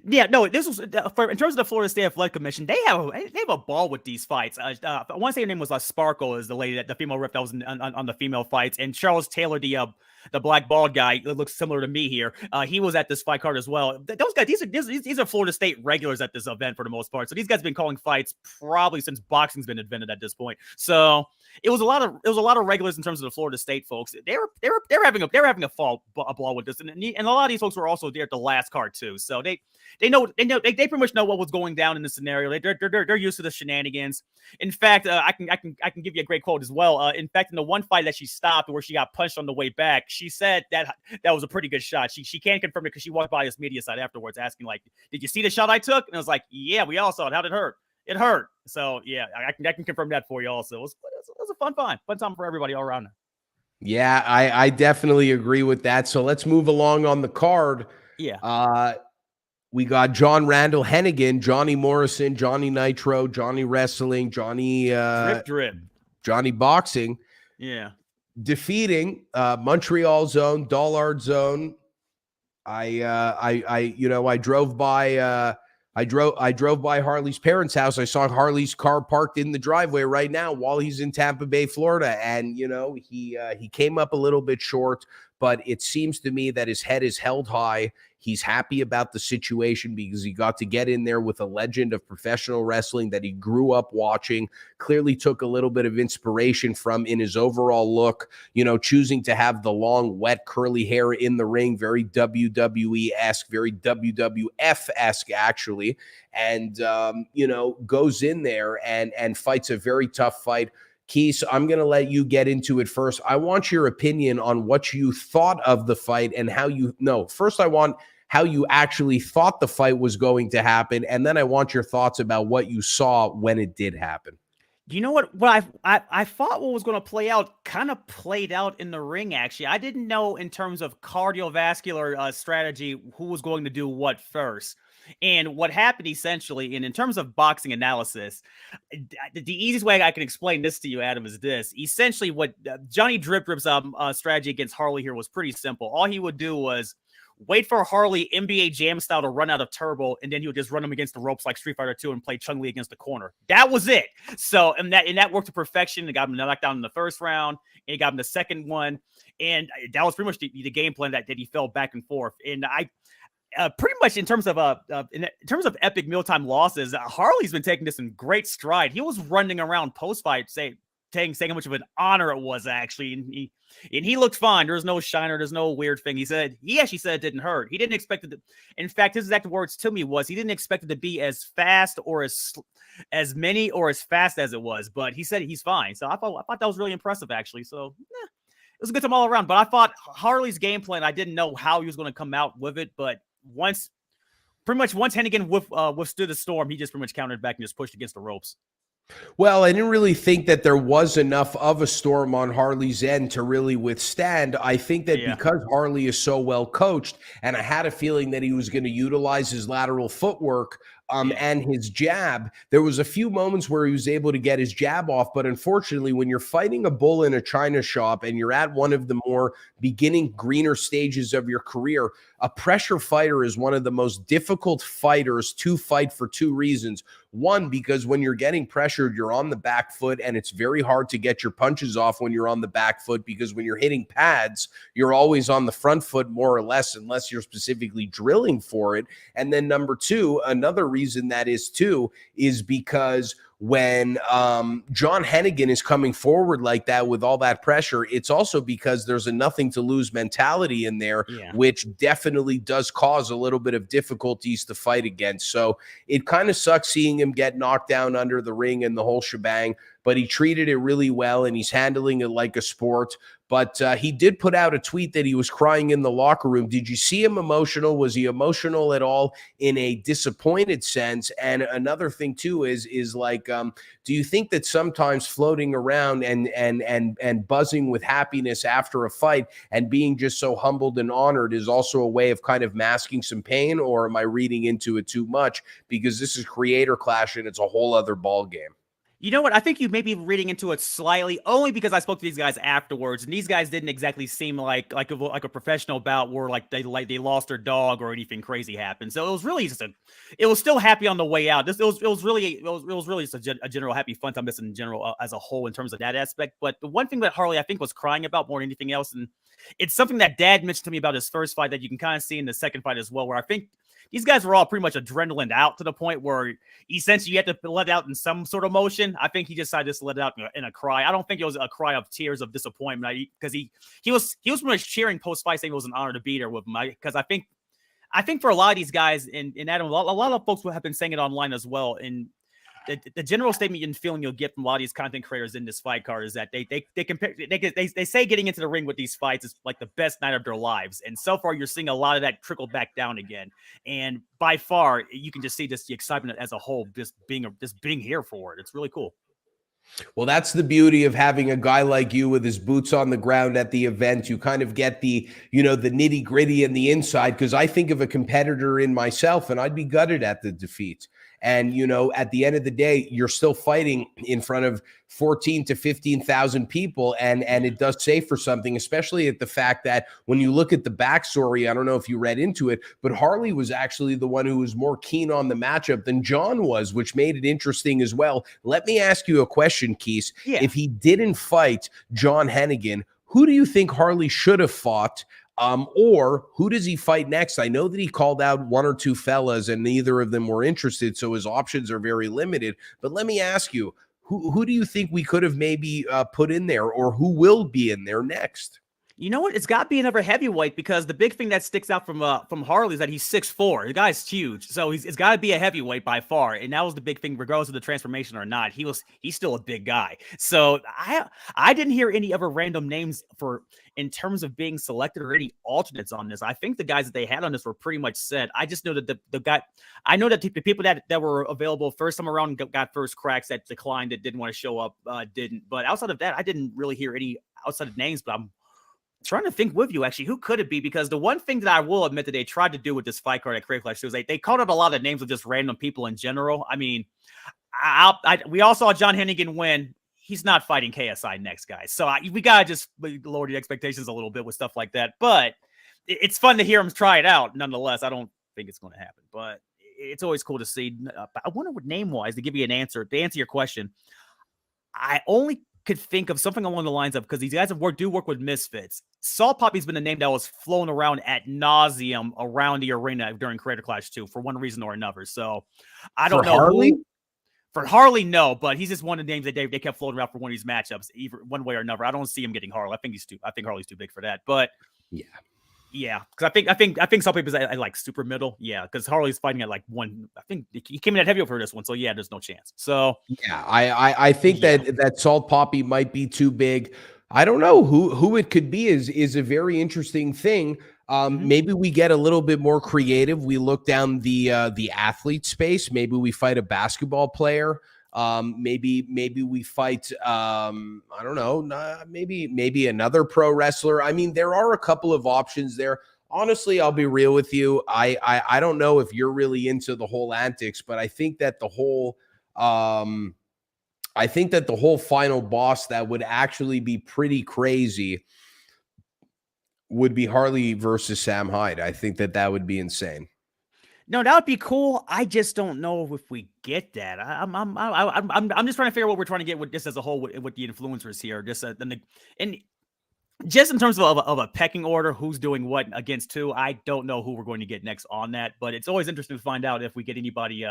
A: Yeah, no, this was in terms of the Florida State Athletic Commission. They have a ball with these fights. I want to say her name was Sparkle, is the lady the female ref that was on the female fights, and Charles Taylor, the black bald guy that looks similar to me here. He was at this fight card as well. Those guys, these are Florida State regulars at this event for the most part. So these guys have been calling fights probably since boxing's been invented at this point. So it was a lot of regulars in terms of the Florida State folks. They're having a ball with this, and a lot of these folks were also there at the last card too. So they pretty much know what was going down in this scenario. They're used to the shenanigans. In fact, I can give you a great quote as well. In fact, in the one fight that she stopped where she got punched on the way back, she said that was a pretty good shot. She can't confirm it because she walked by his media side afterwards asking, like, did you see the shot I took? And I was like, yeah, we all saw it. How did it hurt? It hurt. So yeah, I can confirm that for you also. It was a fun time for everybody all around.
B: Yeah, I definitely agree with that. So let's move along on the card.
A: Yeah.
B: We got John Randall Hennigan, Johnny Morrison, Johnny Nitro, Johnny Wrestling, Johnny
A: Drip.
B: Johnny Boxing.
A: Yeah.
B: Defeating Montreal Zone, Dollard Zone. I drove by Harley's parents' house. I saw Harley's car parked in the driveway right now while he's in Tampa Bay, Florida. And, he came up a little bit short, but it seems to me that his head is held high. He's happy about the situation because he got to get in there with a legend of professional wrestling that he grew up watching, clearly took a little bit of inspiration from in his overall look, choosing to have the long, wet, curly hair in the ring, very WWE-esque, very WWF-esque, actually, and, goes in there and fights a very tough fight. Keith, I'm going to let you get into it first. I want your opinion on what you thought of the fight and first I want how you actually thought the fight was going to happen, and then I want your thoughts about what you saw when it did happen.
A: You know what? What I thought what was going to play out kind of played out in the ring, actually. I didn't know in terms of cardiovascular strategy who was going to do what first. And what happened essentially, and in terms of boxing analysis, the easiest way I can explain this to you, Adam, is this. Essentially, what Johnny Drip's strategy against Harley here was pretty simple. All he would do was wait for Harley NBA Jam style to run out of turbo, and then he would just run him against the ropes like Street Fighter 2 and play Chung Li against the corner. That was it. So, and that worked to perfection. It got him knocked down in the first round, and it got him the second one. And that was pretty much the game plan that he fell back and forth. And pretty much in terms of epic mealtime losses, Harley's been taking this in great stride. He was running around post-fight saying how much of an honor it was, actually, and he looked fine. There's no shiner, there's no weird thing. He actually said it didn't hurt. He didn't expect it to, in fact, his exact words to me was he didn't expect it to be as fast or as many or as fast as it was, but he said he's fine. So I thought that was really impressive, actually. So it was a good time all around. But I thought Harley's game plan, I didn't know how he was going to come out with it, but once Hennigan withstood the storm, he just pretty much countered back and just pushed against the ropes.
B: Well, I didn't really think that there was enough of a storm on Harley's end to really withstand. I think that because Harley is so well coached, and I had a feeling that he was going to utilize his lateral footwork and his jab, there was a few moments where he was able to get his jab off. But unfortunately, when you're fighting a bull in a china shop and you're at one of the more beginning greener stages of your career, a pressure fighter is one of the most difficult fighters to fight for two reasons. One, because when you're getting pressured, you're on the back foot, and it's very hard to get your punches off when you're on the back foot, because when you're hitting pads, you're always on the front foot more or less, unless you're specifically drilling for it. And then number two, another reason that is too, is because when John Hennigan is coming forward like that with all that pressure, it's also because there's a nothing to lose mentality in there,
A: Yeah.
B: which definitely does cause a little bit of difficulties to fight against. So it kind of sucks seeing him get knocked down under the ring and the whole shebang, but he treated it really well and he's handling it like a sport. But he did put out a tweet that he was crying in the locker room. Did you see him emotional? Was he emotional at all in a disappointed sense? And another thing too is like, do you think that sometimes floating around and buzzing with happiness after a fight and being just so humbled and honored is also a way of kind of masking some pain? Or am I reading into it too much? Because this is Creator Clash and it's a whole other ball game.
A: You know what? I think you may be reading into it slightly, only because I spoke to these guys afterwards, and these guys didn't exactly seem like a professional bout where they lost their dog or anything crazy happened. So it was really just it was still happy on the way out. It was really just a general happy fun time just in general as a whole in terms of that aspect. But the one thing that Harley I think was crying about more than anything else, and it's something that Dad mentioned to me about his first fight that you can kind of see in the second fight as well, where I think these guys were all pretty much adrenaline out to the point where essentially you had to let out in some sort of motion. I think he decided to let it out in a cry. I don't think it was a cry of tears of disappointment because he was pretty much cheering post fight saying it was an honor to be there with him. Because I think for a lot of these guys and Adam, a lot of folks have been saying it online as well. And the general statement and feeling you'll get from a lot of these content creators in this fight card is that they say getting into the ring with these fights is like the best night of their lives, and so far you're seeing a lot of that trickle back down again. And by far, you can just see just the excitement as a whole, just being here for it. It's really cool.
B: Well, that's the beauty of having a guy like you with his boots on the ground at the event. You kind of get the nitty gritty and the inside, because I think of a competitor in myself and I'd be gutted at the defeat. And, at the end of the day, you're still fighting in front of 14 to 15,000 people. And it does say for something, especially at the fact that when you look at the backstory, I don't know if you read into it, but Harley was actually the one who was more keen on the matchup than John was, which made it interesting as well. Let me ask you a question, Keese.
A: Yeah.
B: If he didn't fight John Hennigan, who do you think Harley should have fought? Or who does he fight next? I know that he called out one or two fellas and neither of them were interested, so his options are very limited. But let me ask you, who do you think we could have maybe put in there, or who will be in there next?
A: You know what? It's got to be another heavyweight, because the big thing that sticks out from Harley is that he's 6'4". The guy's huge, so it's got to be a heavyweight by far. And that was the big thing, regardless of the transformation or not. He's still a big guy. So I didn't hear any other random names in terms of being selected or any alternates on this. I think the guys that they had on this were pretty much set. I just know that I know that the people that were available first time around got first cracks, that declined, that didn't want to show up, didn't. But outside of that, I didn't really hear any outside of names. But I'm trying to think with you, actually, who could it be? Because the one thing that I will admit that they tried to do with this fight card at Creative Clash 2 is they called out a lot of names of just random people in general. I mean, we all saw John Hennigan win. He's not fighting KSI next, guys. So we got to just lower the expectations a little bit with stuff like that. But it's fun to hear him try it out. Nonetheless, I don't think it's going to happen. But it's always cool to see. I wonder what name-wise, to give you an answer, to answer your question, I only could think of something along the lines of, because these guys do work with Misfits. Salt Poppy's been a name that was flown around ad nauseum around the arena during Creator Clash 2 for one reason or another. So I don't know
B: Harley?
A: For Harley, no, but he's just one of the names that they kept floating around for one of these matchups, either one way or another. I don't see him getting Harley. I think Harley's too big for that. But yeah, because I think some people say like super middle. Yeah, because Harley's fighting at like one. I think he came in at heavy for this one, so yeah, there's no chance. So
B: yeah, I think that Salt Poppy might be too big. I don't know who it could be. Is a very interesting thing. Maybe we get a little bit more creative. We look down the athlete space. Maybe we fight a basketball player. Maybe we fight I don't know, maybe another pro wrestler. I mean, there are a couple of options there. Honestly, I'll be real with you. I don't know if you're really into the whole antics, but I think that the whole final boss that would actually be pretty crazy would be Harley versus Sam Hyde. I think that would be insane.
A: No, that would be cool. I just don't know if we get that. I'm just trying to figure out what we're trying to get with this as a whole with the influencers here. Just and just in terms of a pecking order, who's doing what against who. I don't know who we're going to get next on that, but it's always interesting to find out if we get anybody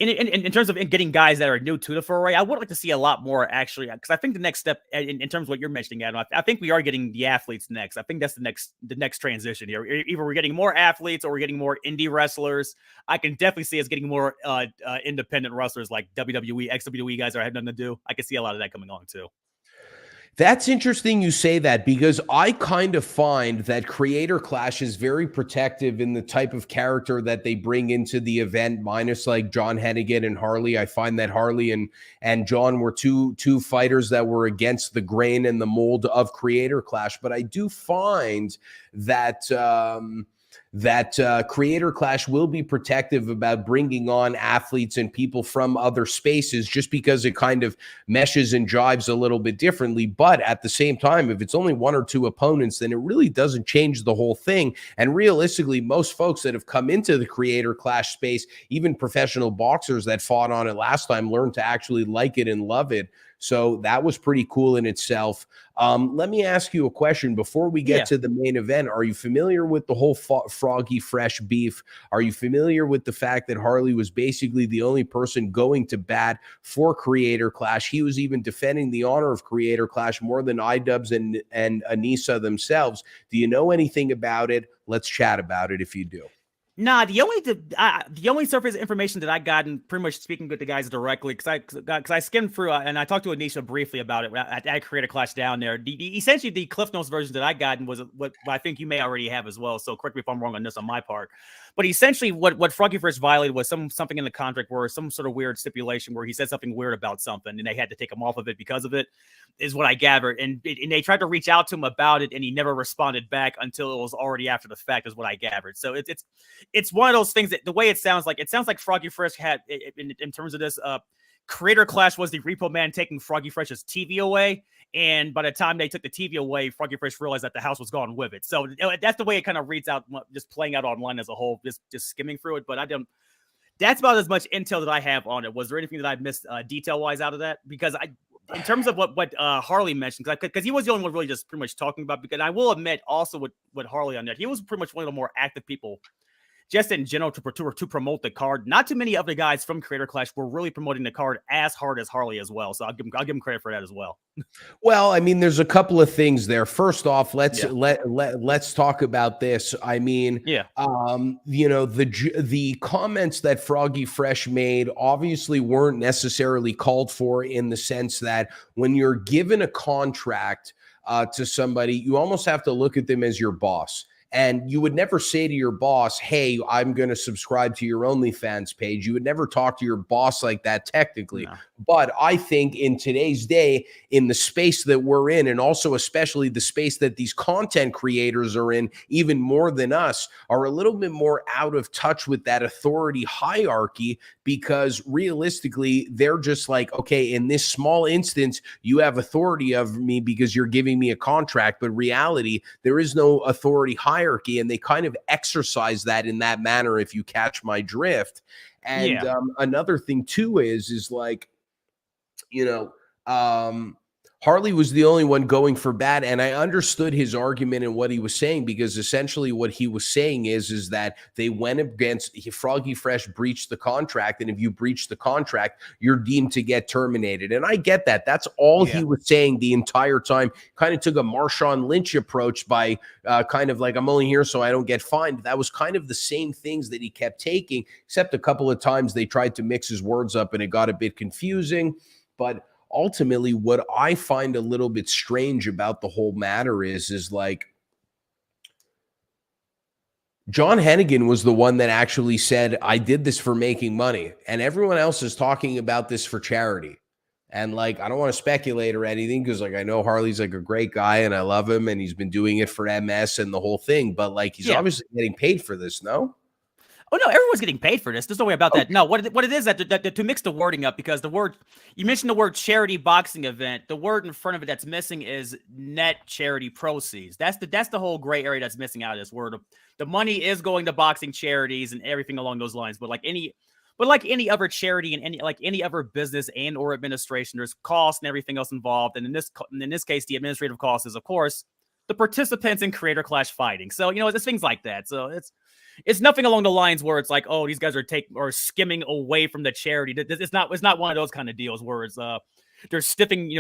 A: in terms of getting guys that are new to the foray, I would like to see a lot more actually, because I think the next step in terms of what you're mentioning, Adam, I think we are getting the athletes next. I think that's the next transition here. Either we're getting more athletes or we're getting more indie wrestlers. I can definitely see us getting more independent wrestlers like WWE, XWE guys that have nothing to do. I can see a lot of that coming on too.
B: That's interesting you say that, because I kind of find that Creator Clash is very protective in the type of character that they bring into the event, minus like John Hennigan and Harley. I find that Harley and John were two fighters that were against the grain and the mold of Creator Clash. But I do find that Creator Clash will be protective about bringing on athletes and people from other spaces, just because it kind of meshes and jives a little bit differently. But at the same time, if it's only one or two opponents, then it really doesn't change the whole thing. And realistically, most folks that have come into the Creator Clash space, even professional boxers that fought on it last time, learned to actually like it and love it. So that was pretty cool in itself. Let me ask you a question before we get to the main event. Are you familiar with the whole Froggy Fresh beef? Are you familiar with the fact that Harley was basically the only person going to bat for Creator Clash? He was even defending the honor of Creator Clash more than iDubbbz and Anissa themselves. Do you know anything about it? Let's chat about it if you do.
A: Nah, the only surface information that I got, and pretty much speaking with the guys directly, because I skimmed through and I talked to Anisha briefly about it at Creator Clash down there. Essentially, the Cliff Notes version that I got was what I think you may already have as well. So correct me if I'm wrong on this on my part. But essentially, what Froggy Fresh violated was something in the contract where some sort of weird stipulation where he said something weird about something, and they had to take him off of it because of it, is what I gathered. And they tried to reach out to him about it, and he never responded back until it was already after the fact, is what I gathered. So it's one of those things that the way it sounds like Froggy Fresh had in terms of this. Creator Clash was the repo man taking Froggy Fresh's TV away. And by the time they took the TV away, Froggy Fresh realized that the house was gone with it. So that's the way it kind of reads out, just playing out online as a whole, just skimming through it. But that's about as much intel that I have on it. Was there anything that I missed detail-wise out of that? Because in terms of what Harley mentioned, because he was the only one really just pretty much talking about, because I will admit also with Harley on that, he was pretty much one of the more active people just in general to promote the card. Not too many other guys from Creator Clash were really promoting the card as hard as Harley as well. So I'll give him credit for that as well.
B: Well, I mean, there's a couple of things there. First off, let's talk about this. I mean, you know, the comments that Froggy Fresh made obviously weren't necessarily called for, in the sense that when you're given a contract to somebody, you almost have to look at them as your boss. And you would never say to your boss, hey, I'm going to subscribe to your OnlyFans page. You would never talk to your boss like that, technically. No. But I think in today's day, in the space that we're in, and also especially the space that these content creators are in, even more than us, are a little bit more out of touch with that authority hierarchy, because realistically, they're just like, okay, in this small instance, you have authority over me because you're giving me a contract. But reality, there is no authority hierarchy, and they kind of exercise that in that manner, if you catch my drift. And another thing too is like, you know, Harley was the only one going for bat, and I understood his argument and what he was saying, because essentially what he was saying is that they went against Froggy Fresh, breached the contract, and if you breach the contract, you're deemed to get terminated. And I get that. That's all he was saying the entire time. Kind of took a Marshawn Lynch approach by kind of like, I'm only here so I don't get fined. That was kind of the same things that he kept taking, except a couple of times they tried to mix his words up and it got a bit confusing. But ultimately, what I find a little bit strange about the whole matter is like, John Hennigan was the one that actually said, I did this for making money, and everyone else is talking about this for charity. And like, I don't want to speculate or anything, because like, I know Harley's like a great guy and I love him, and he's been doing it for MS and the whole thing, but like, he's obviously getting paid for this, no?
A: Oh, no, everyone's getting paid for this. There's no way about that. No, what it is that to mix the wording up, because the word, you mentioned the word charity boxing event, the word in front of it that's missing is net charity proceeds. That's the whole gray area that's missing out of this word. The money is going to boxing charities and everything along those lines. But like any other charity and any other business and or administration, there's costs and everything else involved. And in this case, the administrative cost is, of course, the participants in Creator Clash fighting. So, it's things like that. So it's nothing along the lines where it's like, oh, these guys are skimming away from the charity. It's not one of those kind of deals where it's they're stiffing,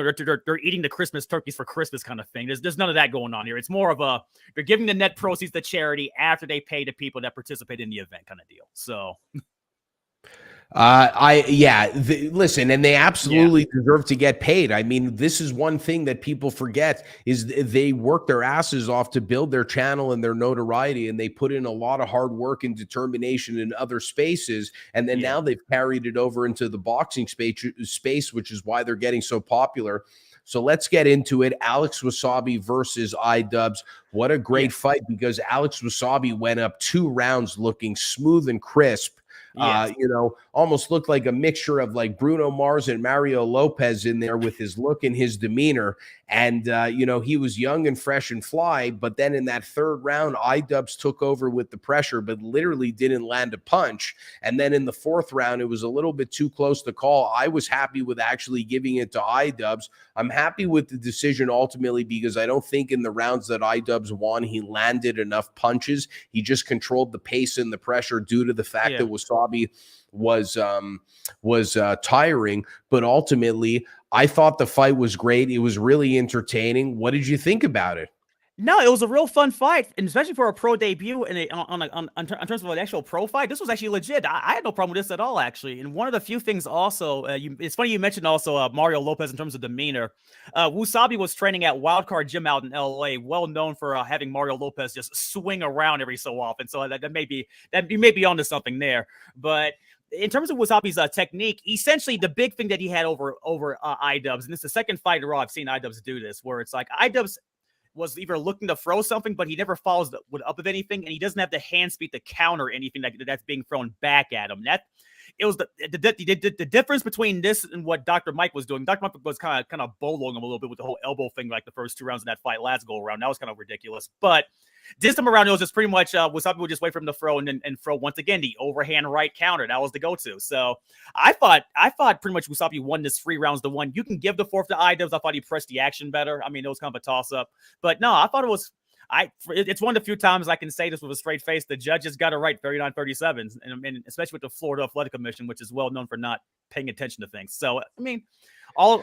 A: they're eating the Christmas turkeys for Christmas kind of thing. There's none of that going on here. It's more of they're giving the net proceeds to charity after they pay the people that participate in the event kind of deal. So
B: listen, and they absolutely deserve to get paid. I mean, this is one thing that people forget is they work their asses off to build their channel and their notoriety, and they put in a lot of hard work and determination in other spaces, and then now they've carried it over into the boxing space, which is why they're getting so popular. So let's get into it. Alex Wasabi versus iDubbbz. What a great fight, because Alex Wasabi went up 2 rounds looking smooth and crisp. Almost looked like a mixture of like Bruno Mars and Mario Lopez in there with his look and his demeanor. And, he was young and fresh and fly. But then in that 3rd round, iDubbbz took over with the pressure, but literally didn't land a punch. And then in the 4th round, it was a little bit too close to call. I was happy with actually giving it to iDubbbz. I'm happy with the decision ultimately, because I don't think in the rounds that iDubbbz won, he landed enough punches. He just controlled the pace and the pressure due to the fact that Wasabi was tiring. But ultimately, I thought the fight was great. It was really entertaining. What did you think about it?
A: No, it was a real fun fight, and especially for a pro debut and in terms of an actual pro fight, this was actually legit. I had no problem with this at all, actually. And one of the few things also, it's funny you mentioned also Mario Lopez in terms of demeanor. Wasabi was training at Wildcard Gym out in LA, well known for having Mario Lopez just swing around every so often. So that you may be onto something there. But in terms of Wasabi's technique, essentially the big thing that he had over iDubbbz, and this is the second fight in a row I've seen iDubbbz do this, where it's like iDubbbz was either looking to throw something, but he never follows up with anything, and he doesn't have the hand speed to counter anything that's being thrown back at him. It was the difference between this and what Dr. Mike was doing. Dr. Mike was kind of boloing him a little bit with the whole elbow thing, like the first 2 rounds of that fight last go around. That was kind of ridiculous. But this time around, it was just pretty much Wasabi would just wait for him to throw and throw once again the overhand right counter. That was the go-to. So I thought pretty much Wasabi won this 3 rounds to 1. You can give the 4th to iDubbbz. I thought he pressed the action better. I mean, it was kind of a toss-up. But no, I thought it was it's one of the few times I can say this with a straight face. The judges got it right 39-37, and especially with the Florida Athletic Commission, which is well known for not paying attention to things. So, I mean, all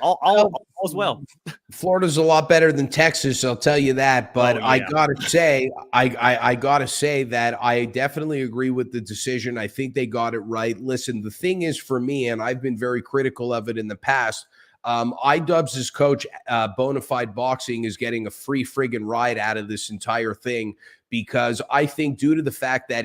A: as well.
B: Florida's a lot better than Texas, I'll tell you that. But I gotta say, I gotta say that I definitely agree with the decision. I think they got it right. Listen, the thing is for me, and I've been very critical of it in the past, iDubbbz's coach, Bonafide Boxing, is getting a free friggin' ride out of this entire thing, because I think due to the fact that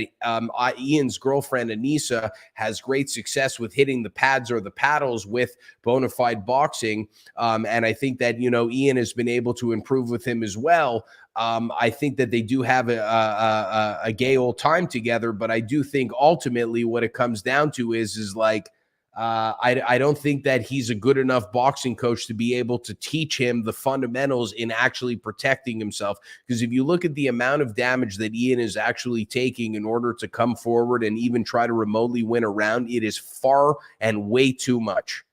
B: Ian's girlfriend, Anissa, has great success with hitting the pads or the paddles with Bonafide Boxing, and I think that, Ian has been able to improve with him as well. I think that they do have a gay old time together, but I do think ultimately what it comes down to is like, I don't think that he's a good enough boxing coach to be able to teach him the fundamentals in actually protecting himself. Because if you look at the amount of damage that Ian is actually taking in order to come forward and even try to remotely win a round, it is far and way too much.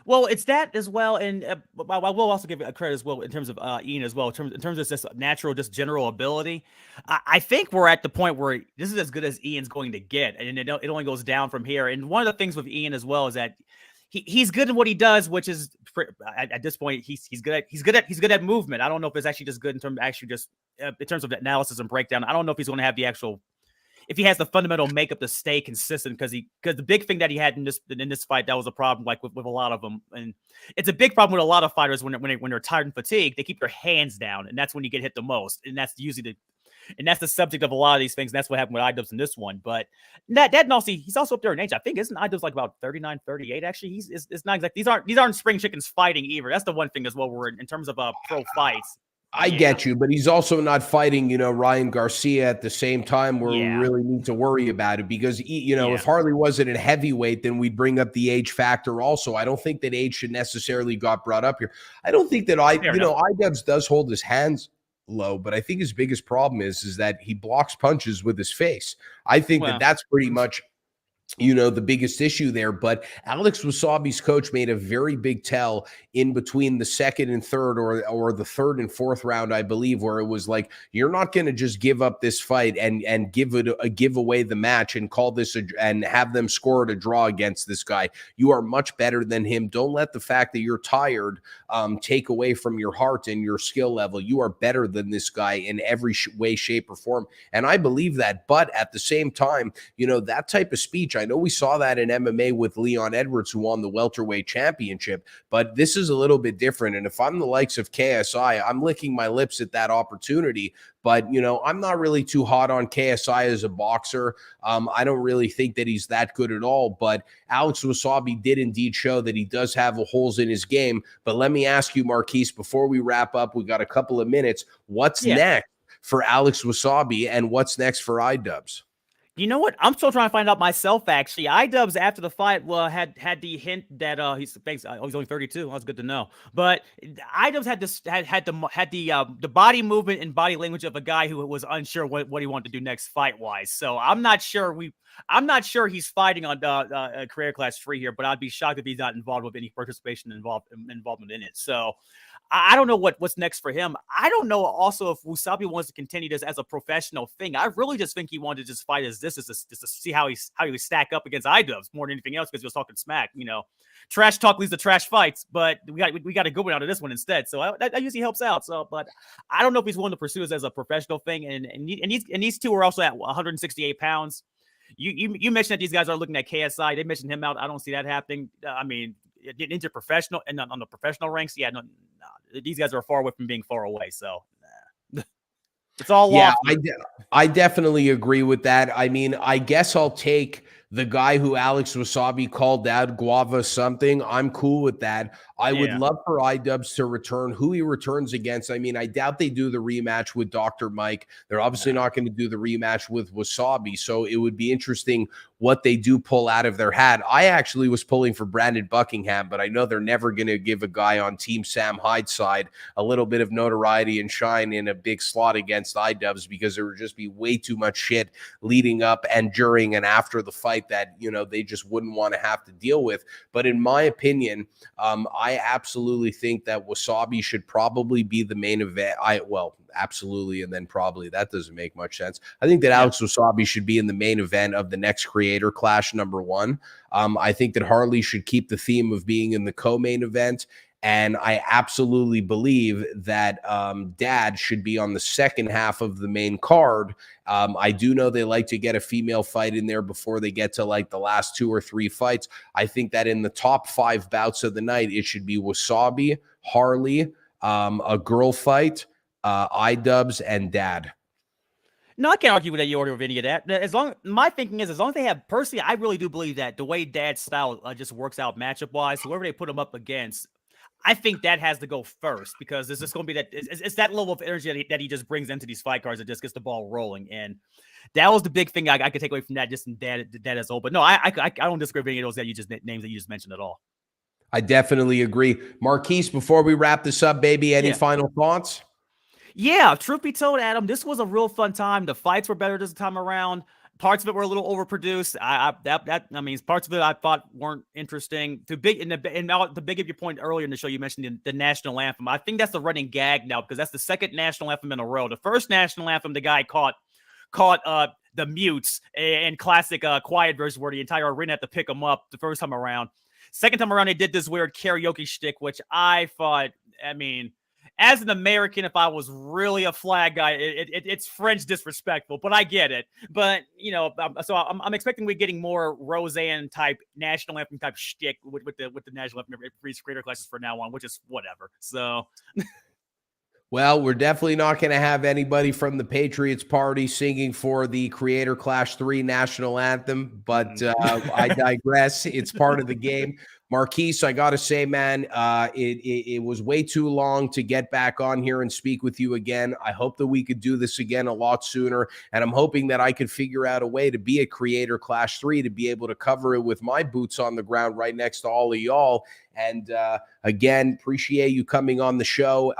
A: Well, it's that as well, and I will also give a credit as well in terms of Ian as well. In terms of just natural, just general ability, I think we're at the point where this is as good as Ian's going to get, and it only goes down from here. And one of the things with Ian as well is that he's good at what he does, which is at this point he's good at movement. I don't know if it's actually just good in terms of analysis and breakdown. I don't know if he's going to have the actual. If he has the fundamental makeup to stay consistent, because the big thing that he had in this fight, that was a problem, like with a lot of them, and it's a big problem with a lot of fighters when they're tired and fatigued, they keep their hands down, and that's when you get hit the most, and that's usually the subject of a lot of these things. And that's what happened with iDubbbz in this one. But that and also he's also up there in age. I think isn't iDubbbz like about 39, 38 actually? It's not exactly these aren't spring chickens fighting either. That's the one thing as well. We're in terms of pro fights.
B: I get you, but he's also not fighting, Ryan Garcia at the same time where we really need to worry about it, because, if Harley wasn't a heavyweight, then we'd bring up the age factor also. I don't think that age should necessarily got brought up here. I don't think that iDubbbz does hold his hands low, but I think his biggest problem is that he blocks punches with his face. I think that's pretty much the biggest issue there. But Alex Wasabi's coach made a very big tell in between the second and third, or the third and fourth round, I believe, where it was like, you're not going to just give up this fight and give away the match and call this and have them score it a draw against this guy. You are much better than him. Don't let the fact that you're tired take away from your heart and your skill level. You are better than this guy in every way, shape, or form. And I believe that. But at the same time, that type of speech, I know we saw that in MMA with Leon Edwards, who won the welterweight championship, but this is a little bit different. And if I'm the likes of KSI, I'm licking my lips at that opportunity. But, I'm not really too hot on KSI as a boxer. I don't really think that he's that good at all. But Alex Wasabi did indeed show that he does have holes in his game. But let me ask you, Marquis, before we wrap up, we got a couple of minutes. What's next for Alex Wasabi, and what's next for iDubbbz?
A: You know what? I'm still trying to find out myself, actually. iDubbbz, after the fight, had the hint that he's only 32. That's good to know. But iDubbbz had the body movement and body language of a guy who was unsure what he wanted to do next fight wise. So I'm not sure he's fighting on career class 3 here, but I'd be shocked if he's not involved with any participation involvement in it. So I don't know what's next for him. I don't know also if Wasabi wants to continue this as a professional thing. I really just think he wanted to just fight as just to see how he would stack up against iDubbbz more than anything else, because he was talking smack. Trash talk leads to trash fights, but we got a good one out of this one instead. So that usually helps out. So, but I don't know if he's willing to pursue this as a professional thing. And these two are also at 168 pounds. You mentioned that these guys are looking at KSI. They mentioned him out. I don't see that happening. I mean, into professional and on the professional ranks, no, these guys are far away from being far away. So it's all
B: I definitely agree with that. I mean, I guess I'll take the guy who Alex Wasabi called out, Guava something. I'm cool with that. I would love for iDubbbz to return. Who he returns against, I mean, I doubt they do the rematch with Dr. Mike. They're obviously not going to do the rematch with Wasabi. So it would be interesting what they do pull out of their hat. I actually was pulling for Brandon Buckingham, but I know they're never going to give a guy on Team Sam Hyde's side a little bit of notoriety and shine in a big slot against iDubbbz, because there would just be way too much shit leading up and during and after the fight that, they just wouldn't want to have to deal with. But in my opinion, I absolutely think that Wasabi should probably be the main event. Absolutely, and then probably, that doesn't make much sense. I think that Alex Wasabi should be in the main event of the next Creator Clash #1. I think that Harley should keep the theme of being in the co-main event. And I absolutely believe that Dad should be on the second half of the main card. I do know they like to get a female fight in there before they get to like the last 2 or 3 fights. I think that in the top 5 bouts of the night, it should be Wasabi, Harley, a girl fight, iDubbbz, and Dad.
A: No, I can't argue with the order of any of that. My thinking is, as long as they have, personally, I really do believe that the way Dad's style just works out matchup wise, whoever they put him up against, I think that has to go first, because it's just going to be that it's that level of energy that he just brings into these fight cards that just gets the ball rolling. And that was the big thing I could take away from that, just in Dad as whole. But no, I don't disagree with any of those names that you just mentioned at all.
B: I definitely agree. Marquis, before we wrap this up, baby, any final thoughts?
A: Yeah, truth be told, Adam, this was a real fun time. The fights were better this time around. Parts of it were a little overproduced. I mean, parts of it I thought weren't interesting. To big of your point earlier in the show, you mentioned the national anthem. I think that's the running gag now, because that's the second national anthem in a row. The first national anthem, the guy caught the mutes and classic quiet version where the entire arena had to pick him up the first time around. Second time around, they did this weird karaoke shtick, which I thought, I mean, as an American, if I was really a flag guy, it's French disrespectful, but I get it. But, so I'm expecting we're getting more Roseanne type national anthem type shtick with the national anthem for these Creator Classes for now on, which is whatever. So.
B: Well, we're definitely not going to have anybody from the Patriots party singing for the Creator Clash 3 national anthem, but I digress. It's part of the game. Marquis, I got to say, man, it was way too long to get back on here and speak with you again. I hope that we could do this again a lot sooner, and I'm hoping that I could figure out a way to be at Creator Clash 3 to be able to cover it with my boots on the ground right next to all of y'all. And again, appreciate you coming on the show.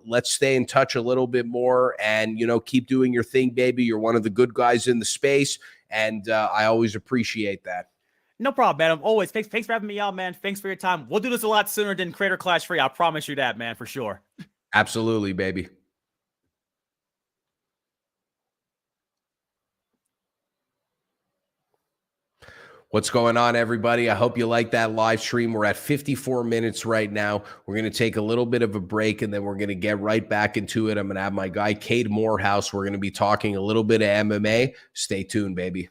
B: Let's stay in touch a little bit more and, keep doing your thing, baby. You're one of the good guys in the space. and I always appreciate that.
A: No problem, man. Always. Thanks for having me out, man. Thanks for your time. We'll do this a lot sooner than Creator Clash Free. I promise you that, man, for sure.
B: Absolutely, baby. What's going on, everybody? I hope you like that live stream. We're at 54 minutes right now. We're going to take a little bit of a break, and then we're going to get right back into it. I'm going to have my guy, Cade Morehouse. We're going to be talking a little bit of MMA. Stay tuned, baby.